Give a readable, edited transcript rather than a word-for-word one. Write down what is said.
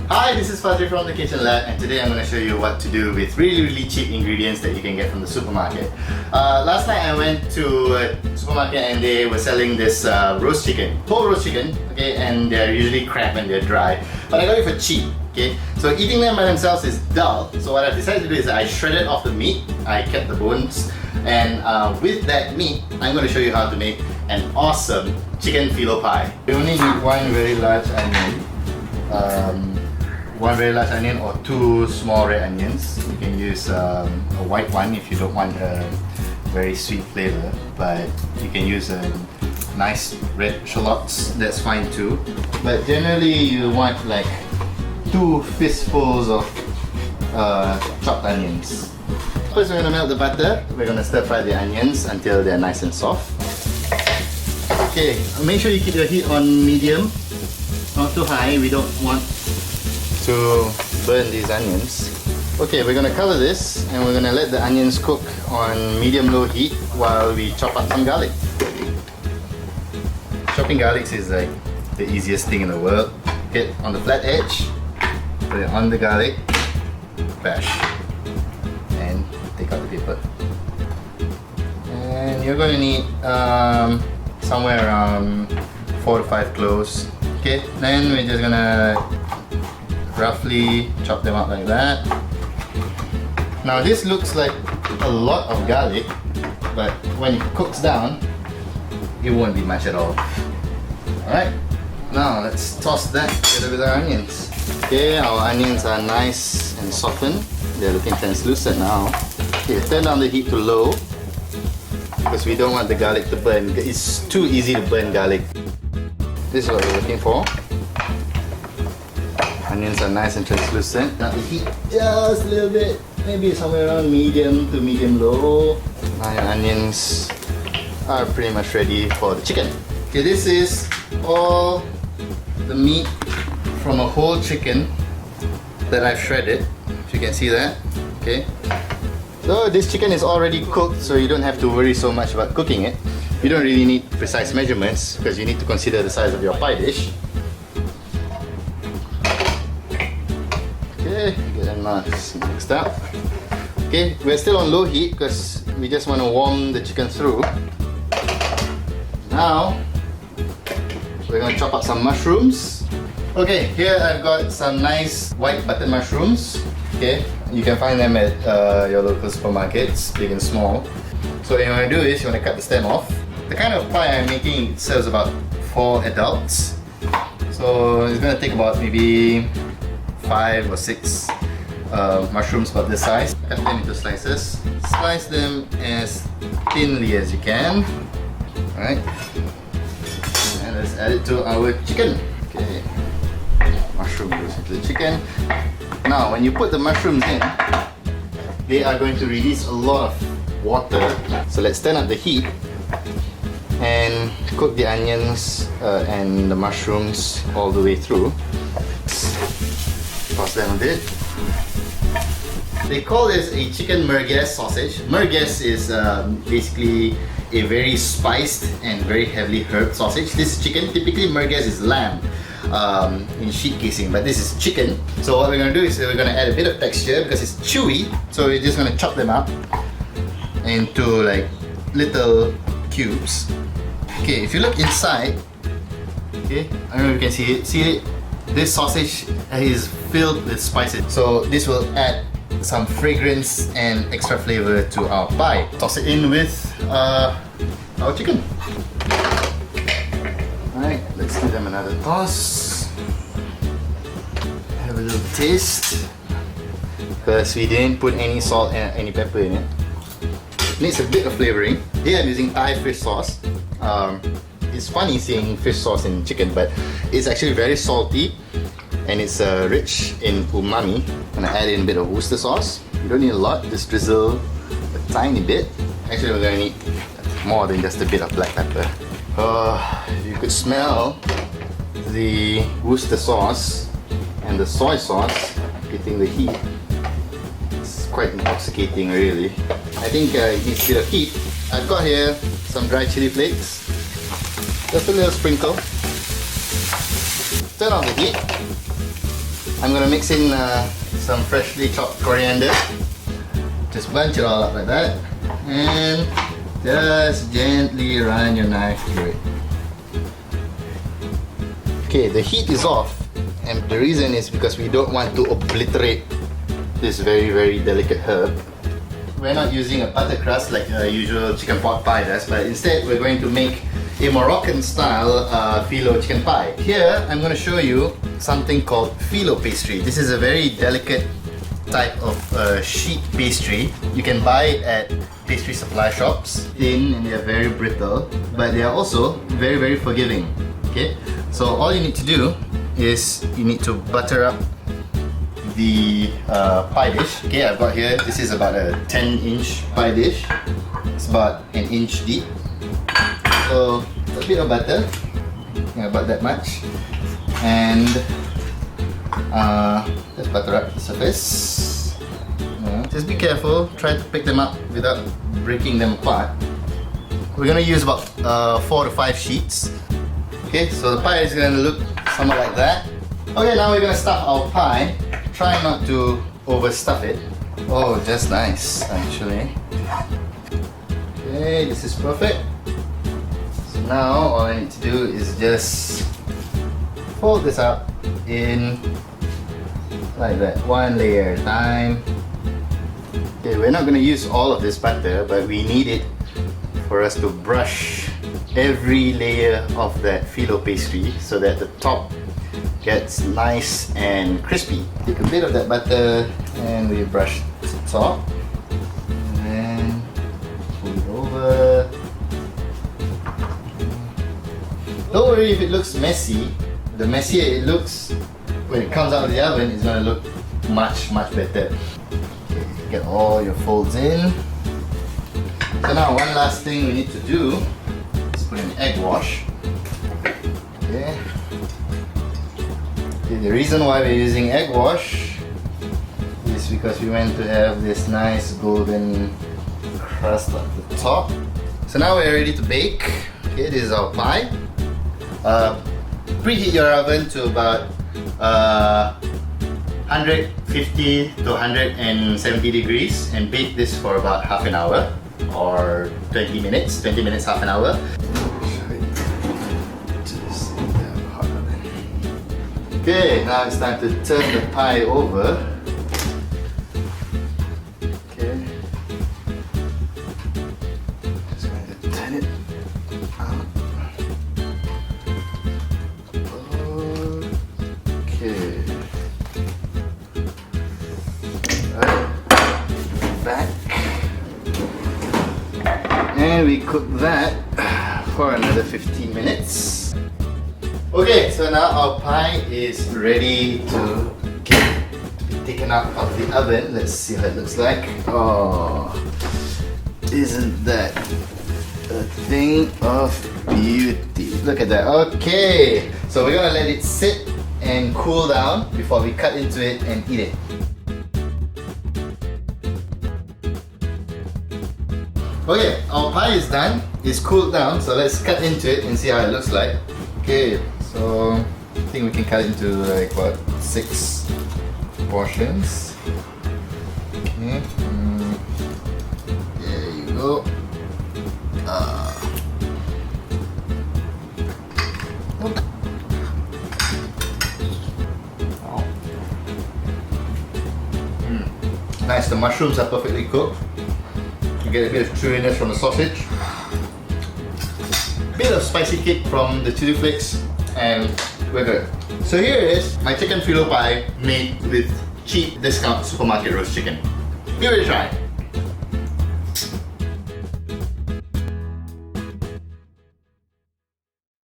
Hi, this is Pastry from the Kitchen Lab, and today I'm going to show you what to do with really cheap ingredients that you can get from the supermarket. Last night I went to a supermarket and they were selling this roast chicken, whole roast chicken, okay, and they're usually crap and they're dry, but I got it for cheap. Okay, so eating them by themselves is dull, so what I've decided to do is I shredded off the meat, I kept the bones, and with that meat, I'm going to show you how to make an awesome chicken phyllo pie. You only need one very large onion, or two small red onions. You can use a white one if you don't want a very sweet flavor, but you can use a nice red shallots, that's fine too. But generally you want like 2 fistfuls of chopped onions. First we're going to melt the butter. We're going to stir fry the onions until they're nice and soft. Okay, make sure you keep your heat on medium, not too high. We don't want to burn these onions. Okay, we're going to cover this and we're going to let the onions cook on medium-low heat while we chop up some garlic. Chopping garlic is like the easiest thing in the world. Get on the flat edge, put it on the garlic, bash, and take out the paper. And you're going to need somewhere around 4 to 5 cloves. Okay, then we're just going to roughly chop them up like that. Now this looks like a lot of garlic, but when it cooks down, it won't be much at all. Alright, now let's toss that together with our onions. Okay, our onions are nice and softened. They're looking translucent now. Okay, turn down the heat to low because we don't want the garlic to burn. It's too easy to burn garlic. This is what we're looking for. Onions are nice and translucent. Now the heat just a little bit, maybe somewhere around medium to medium-low. Now your onions are pretty much ready for the chicken. Okay, this is all the meat from a whole chicken that I've shredded, if you can see that. Okay, so this chicken is already cooked, so you don't have to worry so much about cooking it. You don't really need precise measurements because you need to consider the size of your pie dish. Okay, get them mixed up. Okay, we're still on low heat because we just want to warm the chicken through. Now we're going to chop up some mushrooms. Okay, here I've got some nice white button mushrooms. Okay, you can find them at your local supermarkets, big and small. So what you want to do is you want to cut the stem off. The kind of pie I'm making serves about 4 adults. So it's going to take about maybe 5 or 6 mushrooms about this size. Cut them into slices. Slice them as thinly as you can. Alright. And let's add it to our chicken. Okay. Mushroom goes into the chicken. Now when you put the mushrooms in, they are going to release a lot of water. So let's turn up the heat and cook the onions and the mushrooms all the way through. Toss them a bit. They call this a chicken merguez sausage. Merguez is basically a very spiced and very heavily herbed sausage. This chicken, typically merguez is lamb in sheet casing, but this is chicken. So what we're going to do is we're going to add a bit of texture because it's chewy. So we're just going to chop them up into like little cubes. Okay, if you look inside, okay, I don't know if you can see it. See it? This sausage is filled with spices. So this will add some fragrance and extra flavor to our pie. Toss it in with our chicken. Alright, let's give them another toss. Have a little taste. Because we didn't put any salt and any pepper in it. It needs a bit of flavoring. Here I'm using Thai fish sauce. It's funny seeing fish sauce in chicken, but it's actually very salty and it's rich in umami. I'm gonna add in a bit of Worcestershire sauce. You don't need a lot, just drizzle a tiny bit. Actually, we're gonna need more than just a bit of black pepper. You could smell the Worcestershire sauce and the soy sauce hitting the heat. It's quite intoxicating, really. I think it needs a bit of heat. I've got here some dry chili flakes. Just a little sprinkle. Turn on the heat. I'm gonna mix in some freshly chopped coriander. Just bunch it all up like that, and just gently run your knife through it. Okay, the heat is off, and the reason is because we don't want to obliterate this very delicate herb. We're not using a butter crust like a usual chicken pot pie does, but instead we're going to make a Moroccan style phyllo chicken pie. Here I'm going to show you something called phyllo pastry. This is a very delicate type of sheet pastry. You can buy it at pastry supply shops. Thin and they are very brittle, but they are also very forgiving. Okay, so all you need to do is you need to butter up the pie dish. Okay, I've got here, this is about a 10-inch pie dish. It's about an inch deep. So a bit of butter, about that much, and just butter up the surface. Just be careful, try to pick them up without breaking them apart. We're gonna use about 4 to 5 sheets. Okay, so the pie is gonna look somewhat like that. Okay, now we're gonna stuff our pie. Try not to overstuff it. Oh, just nice actually. Okay, this is perfect. So now all I need to do is just fold this up in like that, one layer at a time. Okay, we're not going to use all of this butter, but we need it for us to brush every layer of that phyllo pastry so that the top gets nice and crispy. Take a bit of that butter and we brush the top, and then pull it over. Don't worry if it looks messy. The messier it looks, when it comes out of the oven, it's going to look much better. Okay, get all your folds in. So now one last thing we need to do is put an egg wash. Okay. The reason why we're using egg wash is because we want to have this nice golden crust at the top. So now we're ready to bake. Okay, this is our pie. Preheat your oven to about 150 to 170 degrees and bake this for about half an hour or 20 minutes, half an hour. Okay, now it's time to turn the pie over. Okay. Just going to turn it out. Okay. Right. Back. And we cook that for another 15 minutes. Okay, so now our pie is ready to be taken out of the oven. Let's see how it looks like. Oh, isn't that a thing of beauty? Look at that. Okay, so we're gonna let it sit and cool down before we cut into it and eat it. Okay, our pie is done. It's cooled down, so let's cut into it and see how it looks like. Okay, so I think we can cut it into like what, 6 portions. Okay, there you go. Nice, the mushrooms are perfectly cooked. You get a bit of chewiness from the sausage. Bit of spicy kick from the chili flakes, and we're good. So here is my chicken phyllo pie made with cheap discount supermarket roast chicken. Give it a try.